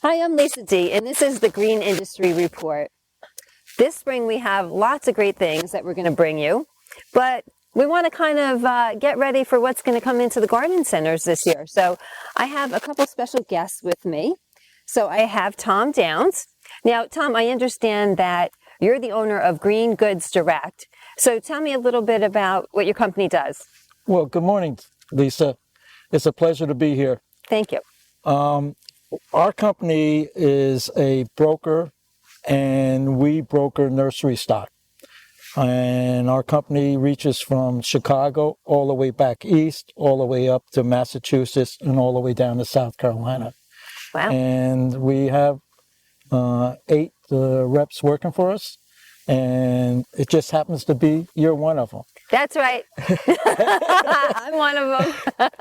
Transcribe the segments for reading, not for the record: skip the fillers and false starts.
Hi, I'm Lisa D, and this is the Green Industry Report. This spring we have lots of great things that we're going to bring you, but we want to kind of get ready for what's going to come into the garden centers this year. So I have a couple special guests with me. So I have Tom Downs. Now, Tom, I understand that you're the owner of GreenGoodsDirect. So tell me a little bit about what your company does. Well, good morning, Lisa. It's a pleasure to be here. Thank you. Our company is a broker, and we broker nursery stock. And our company reaches from Chicago all the way back east, all the way up to Massachusetts, and all the way down to South Carolina. Wow. And we have 8 reps working for us, and it just happens to be you're one of them. That's right. I'm one of them.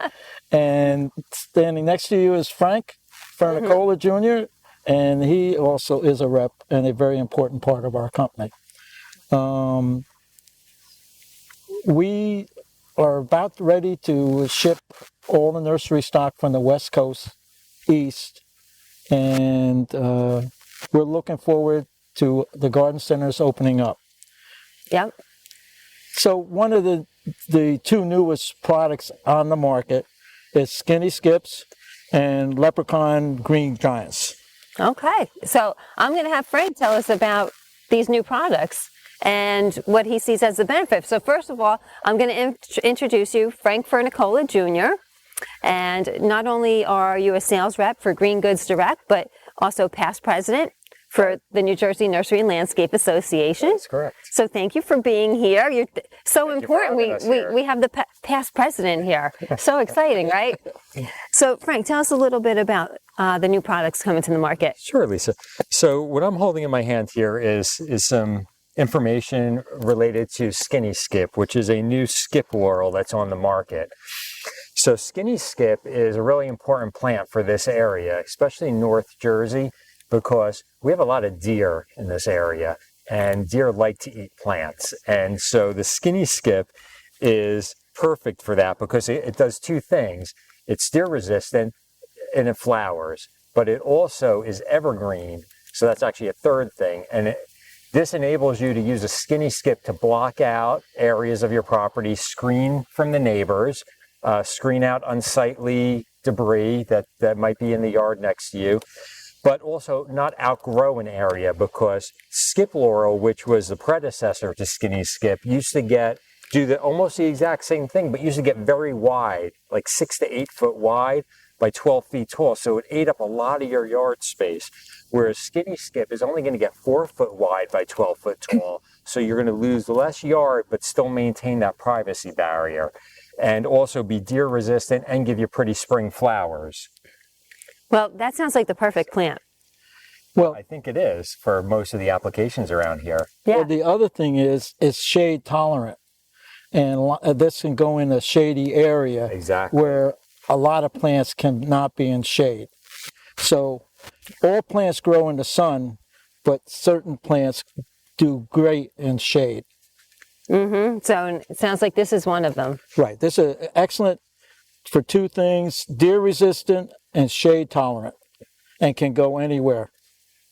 And standing next to you is Frank Fernicola Jr., and he also is a rep and a very important part of our company. We are about ready to ship all the nursery stock from the West Coast east, and we're looking forward to the garden centers opening up. Yep. So one of the 2 newest products on the market is Skinny Skips and Leprechaun Green Giants. Okay, so I'm going to have Frank tell us about these new products and what he sees as the benefit. So first of all, I'm going to introduce you, Frank Fernicola Jr., and not only are you a sales rep for GreenGoodsDirect, but also past president for the New Jersey Nursery and Landscape Association. That's correct. So thank you for being here. You're so important. We have the past president here. So exciting, right? So Frank, tell us a little bit about the new products coming to the market. Sure, Lisa. So what I'm holding in my hand here is some information related to Skinny Skip, which is a new skip laurel that's on the market. So Skinny Skip is a really important plant for this area, especially North Jersey, because we have a lot of deer in this area, and deer like to eat plants. And so the Skinny Skip is perfect for that because it does 2 things. It's deer resistant and it flowers, but it also is evergreen. So that's actually a 3rd thing. And this enables you to use a Skinny Skip to block out areas of your property, screen from the neighbors, screen out unsightly debris that might be in the yard next to you, but also not outgrow an area, because skip laurel, which was the predecessor to Skinny Skip, used to do almost the exact same thing, but used to get very wide, like 6 to 8 foot wide by 12 feet tall. So it ate up a lot of your yard space. Whereas Skinny Skip is only going to get 4 foot wide by 12 foot tall. So you're going to lose less yard, but still maintain that privacy barrier, and also be deer resistant and give you pretty spring flowers. Well, that sounds like the perfect plant. Well, I think it is for most of the applications around here. Yeah. well, the other thing is it's shade tolerant, and this can go in a shady area Exactly. where a lot of plants cannot be in shade. So all plants grow in the sun, but certain plants do great in shade. Mm-hmm. So it sounds like this is one of them. Right. This is excellent for 2 things: deer resistant and shade tolerant, and can go anywhere.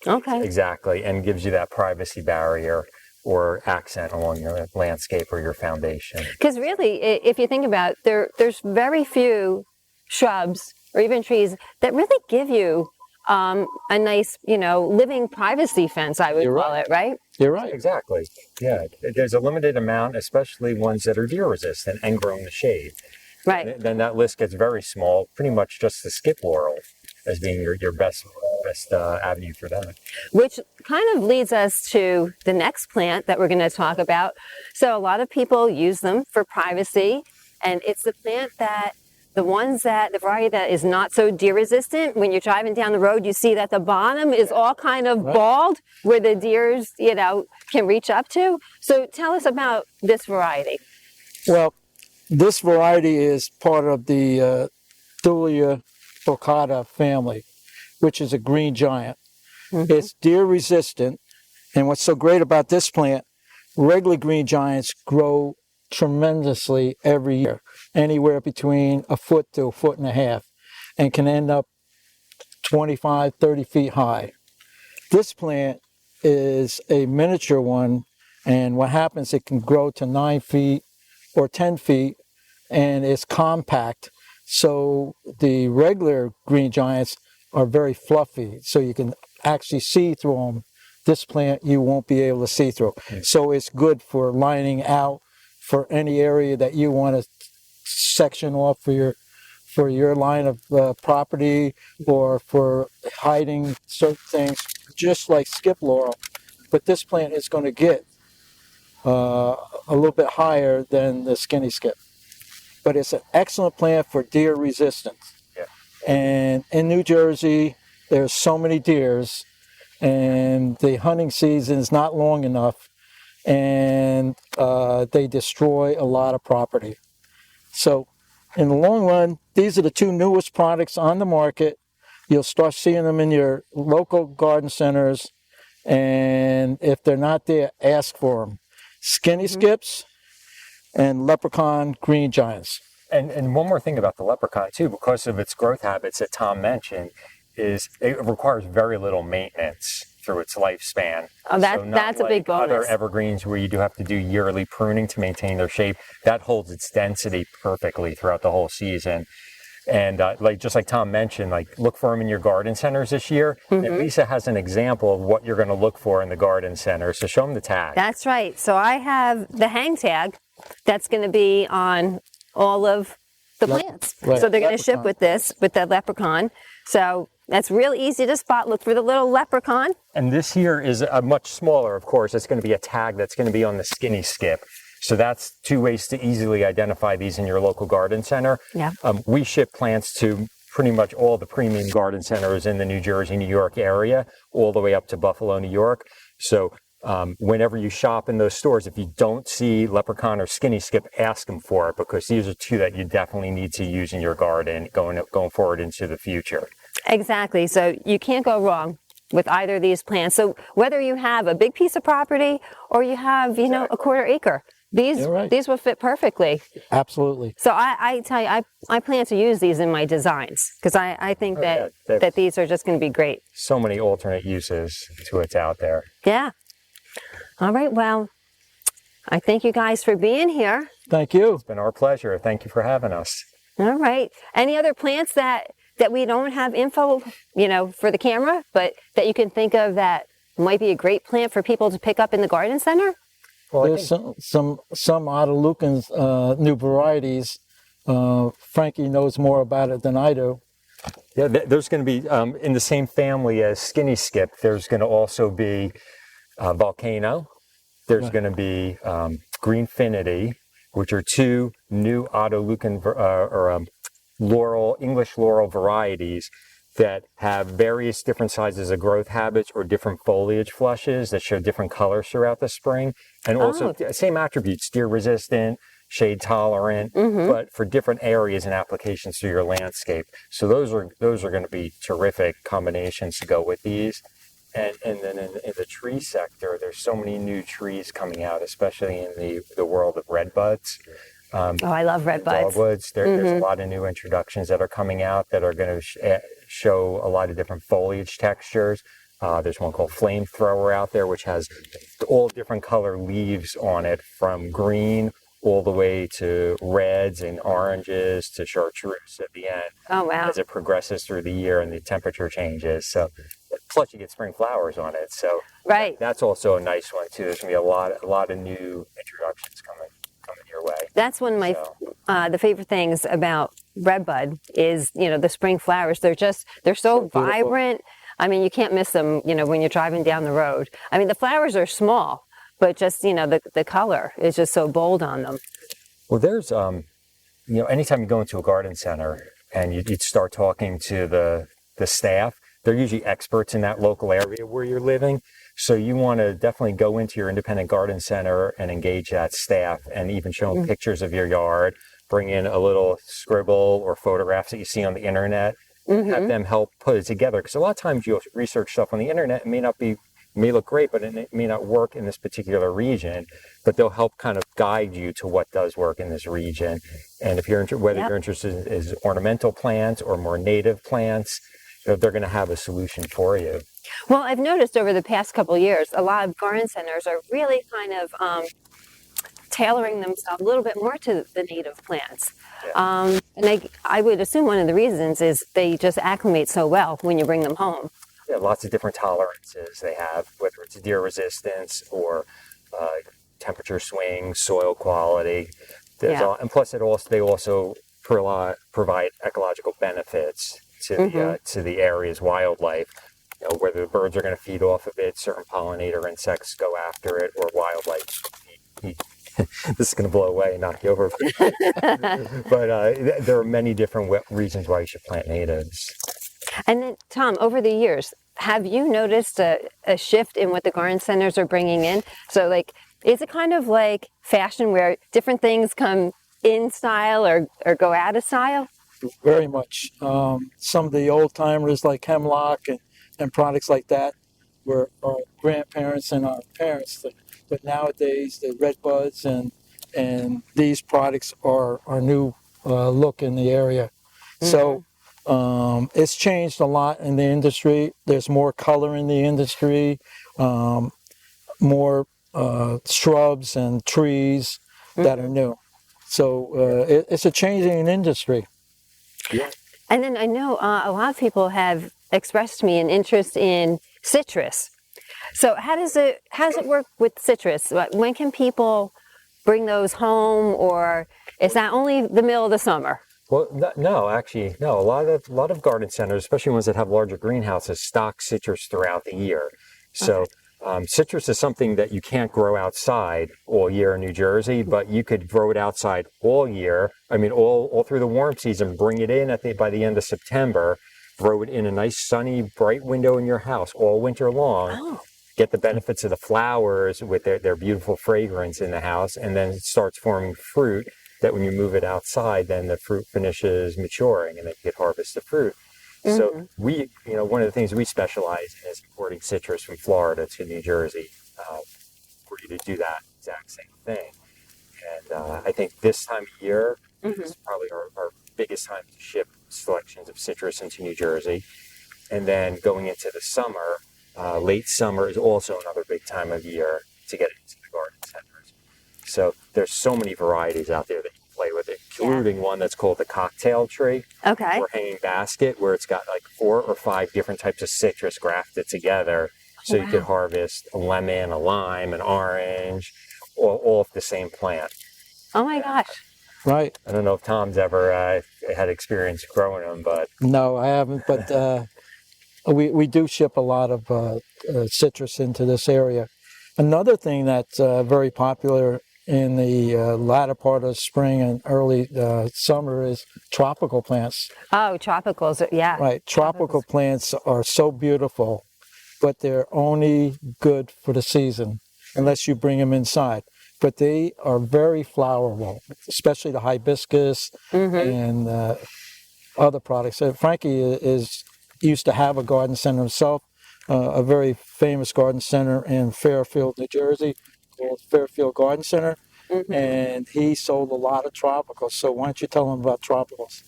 Okay. Exactly, and gives you that privacy barrier or accent along your landscape or your foundation. Because really, if you think about it, there's very few shrubs or even trees that really give you a nice, living privacy fence, I would call it, right? You're right. Exactly. Yeah, there's a limited amount, especially ones that are deer resistant and grow in the shade. Right. Then that list gets very small, pretty much just the skip laurel as being your best avenue for that. Which kind of leads us to the next plant that we're going to talk about. So a lot of people use them for privacy, and it's the plant the variety that is not so deer resistant. When you're driving down the road, you see that the bottom is all kind of bald, where the deers, can reach up to. So tell us about this variety. Well, this variety is part of the Thulia focata family, which is a green giant. Mm-hmm. It's deer resistant, and what's so great about this plant, regular green giants grow tremendously every year, anywhere between a foot to a foot and a half, and can end up 25, 30 feet high. This plant is a miniature one, and what happens, it can grow to 9 feet or 10 feet, and it's compact. So the regular green giants are very fluffy, so you can actually see through them. This plant you won't be able to see through. So it's good for lining out for any area that you want to section off for your line of property, or for hiding certain things, just like skip laurel. But this plant is going to get a little bit higher than the skinny skip. But it's an excellent plant for deer resistance. Yeah. And in New Jersey, there's so many deers, and the hunting season is not long enough, and they destroy a lot of property. So in the long run, these are the two newest products on the market. You'll start seeing them in your local garden centers, and if they're not there, ask for them. Skinny skips and leprechaun green giants. And one more thing about the leprechaun too, because of its growth habits that Tom mentioned, is it requires very little maintenance through its lifespan. Oh, that's a big bonus. Other evergreens where you do have to do yearly pruning to maintain their shape, that holds its density perfectly throughout the whole season. And just like Tom mentioned, look for them in your garden centers this year. And Lisa has an example of what you're going to look for in the garden center. So show them the tag. That's right. So I have the hang tag that's going to be on all of the plants. Right. So they're going to ship with that leprechaun. So that's real easy to spot. Look for the little leprechaun. And this here is a much smaller, of course. It's going to be a tag that's going to be on the skinny skip. So that's two ways to easily identify these in your local garden center. Yeah. We ship plants to pretty much all the premium garden centers in the New Jersey, New York area, all the way up to Buffalo, New York. So whenever you shop in those stores, if you don't see leprechaun or skinny skip, ask them for it, because these are two that you definitely need to use in your garden going forward into the future. Exactly. So you can't go wrong with either of these plants. So whether you have a big piece of property or you have, a quarter acre, these will fit perfectly. Absolutely. So I tell you, I plan to use these in my designs, because I think that these are just going to be great. So many alternate uses to what's out there. Yeah. All right. Well, I thank you guys for being here. Thank you. It's been our pleasure. Thank you for having us. All right. Any other plants that we don't have info, for the camera, but that you can think of that might be a great plant for people to pick up in the garden center? Well, there's some Autolucan's new varieties. Frankie knows more about it than I do. Yeah, there's going to be, in the same family as skinny skip, there's going to also be Volcano. There's going to be Greenfinity, which are two new Autolucan English laurel varieties that have various different sizes of growth habits or different foliage flushes that show different colors throughout the spring. And also same attributes, deer resistant, shade tolerant, but for different areas and applications to your landscape. So those are going to be terrific combinations to go with these. And then in the tree sector, there's so many new trees coming out, especially in the world of redbuds. I love redbuds. Dogwoods. There's a lot of new introductions that are coming out that are going to show a lot of different foliage textures. There's one called Flamethrower out there, which has all different color leaves on it, from green all the way to reds and oranges to chartreuse at the end. Oh, wow. As it progresses through the year and the temperature changes. So, plus you get spring flowers on it. So that's also a nice one too. There's going to be a lot of new introductions coming your way. That's one of my the favorite things about redbud is, the spring flowers. They're so vibrant. I mean, you can't miss them, when you're driving down the road. I mean, the flowers are small, but just, the color is just so bold on them. Well, there's, anytime you go into a garden center and you start talking to the staff, they're usually experts in that local area where you're living. So you want to definitely go into your independent garden center and engage that staff, and even show them pictures of your yard, bring in a little scribble or photographs that you see on the internet, have them help put it together. Because a lot of times you'll research stuff on the internet, it may look great, but it may not work in this particular region, but they'll help kind of guide you to what does work in this region. And if you're whether you're interested in ornamental plants or more native plants, they're going to have a solution for you. Well, I've noticed over the past couple of years, a lot of garden centers are really kind of tailoring themselves a little bit more to the native plants. Yeah. And I would assume one of the reasons is they just acclimate so well when you bring them home. Yeah, lots of different tolerances they have, whether it's deer resistance or temperature swings, soil quality. And plus, they also provide ecological benefits to the area's wildlife. You know, whether the birds are going to feed off of it, certain pollinator insects go after it, or wildlife eat. This is going to blow away and knock you over. But there are many different reasons why you should plant natives. And then, Tom, over the years, have you noticed a shift in what the garden centers are bringing in? So, like, is it kind of like fashion where different things come in style or go out of style? Very much. Some of the old timers like hemlock and products like that were our grandparents and our parents. But nowadays, the red buds and these products are our new look in the area. Mm-hmm. So it's changed a lot in the industry. There's more color in the industry, more shrubs and trees that are new. So it's a changing industry. Yeah. And then I know a lot of people have expressed to me an interest in citrus. So how does it work with citrus? When can people bring those home, or is that only the middle of the summer? Well, no, actually, no. A lot of garden centers, especially ones that have larger greenhouses, stock citrus throughout the year. So citrus is something that you can't grow outside all year in New Jersey, but you could grow it outside all year. I mean, all through the warm season. Bring it in by the end of September. Grow it in a nice sunny, bright window in your house all winter long. Oh. Get the benefits of the flowers with their beautiful fragrance in the house, and then it starts forming fruit that when you move it outside, then the fruit finishes maturing and then you could harvest the fruit. Mm-hmm. So one of the things we specialize in is importing citrus from Florida to New Jersey for you to do that exact same thing. And I think this time of year is probably our biggest time to ship selections of citrus into New Jersey. And then going into the summer, late summer is also another big time of year to get it into the garden centers. So there's so many varieties out there that you can play with, including one that's called the cocktail tree, or hanging basket, where it's got like 4 or 5 different types of citrus grafted together. So you could harvest a lemon, a lime, an orange, all off the same plant. Oh my gosh. Right. I don't know if Tom's ever had experience growing them, but... No, I haven't, but we do ship a lot of citrus into this area. Another thing that's very popular in the latter part of spring and early summer is tropical plants. Oh, tropicals, yeah. Right. Tropical plants are so beautiful, but they're only good for the season unless you bring them inside. But they are very flowerable, especially the hibiscus and other products. Frankie used to have a garden center himself, a very famous garden center in Fairfield, New Jersey, called Fairfield Garden Center, and he sold a lot of tropicals. So why don't you tell him about tropicals?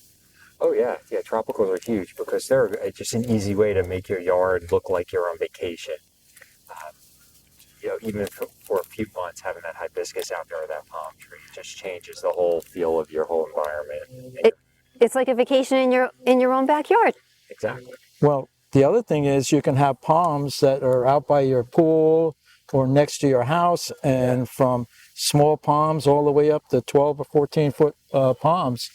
Oh yeah, tropicals are huge because they're just an easy way to make your yard look like you're on vacation. Even for a few months, having that hibiscus out there or that palm tree just changes the whole feel of your whole environment. It's like a vacation in your own backyard. Exactly. Well, the other thing is you can have palms that are out by your pool or next to your house, and from small palms all the way up to 12 or 14 foot palms,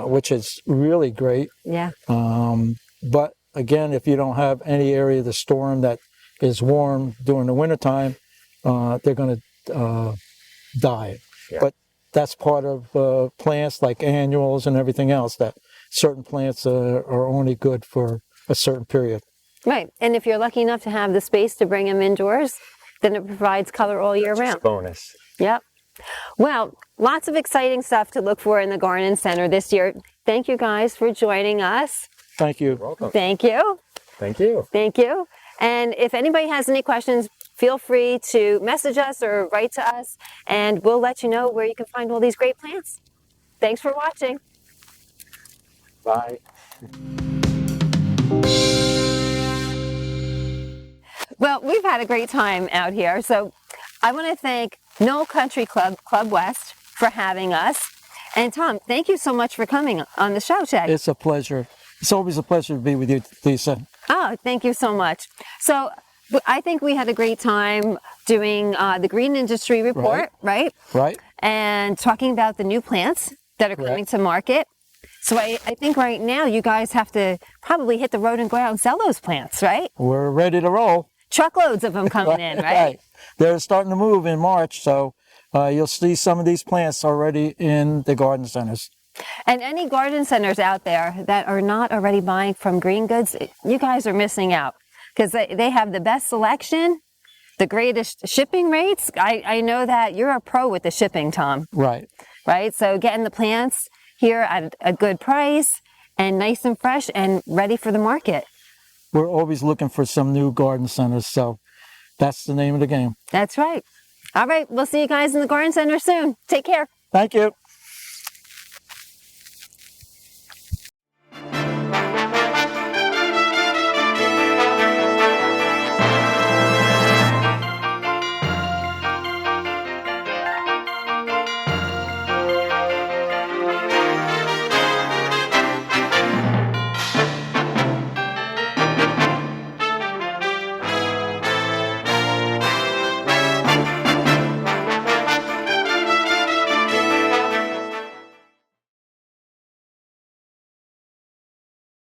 which is really great. Yeah. But again, if you don't have any area to store them that is warm during the wintertime, they're going to die. Yeah. But that's part of plants like annuals and everything else, that certain plants are only good for a certain period. Right. And if you're lucky enough to have the space to bring them indoors, then it provides color all year round. It's a bonus. Yep. Well, lots of exciting stuff to look for in the garden center this year. Thank you guys for joining us. Thank you. You're welcome. Thank you. Thank you. Thank you. And if anybody has any questions, feel free to message us or write to us, and we'll let you know where you can find all these great plants. Thanks for watching. Bye. Well, we've had a great time out here. So I want to thank Knoll Country Club, Club West, for having us. And Tom, thank you so much for coming on the show, Shay. It's a pleasure. It's always a pleasure to be with you, Lisa. Oh, thank you so much. So I think we had a great time doing the Green Industry Report, right? Right. And talking about the new plants that are coming to market. So I think right now you guys have to probably hit the road and go out and sell those plants, right? We're ready to roll. Truckloads of them coming in, right? They're starting to move in March, so you'll see some of these plants already in the garden centers. And any garden centers out there that are not already buying from Green Goods, you guys are missing out because they have the best selection, the greatest shipping rates. I know that you're a pro with the shipping, Tom. Right. Right? So getting the plants here at a good price and nice and fresh and ready for the market. We're always looking for some new garden centers, so that's the name of the game. That's right. All right. We'll see you guys in the garden center soon. Take care. Thank you.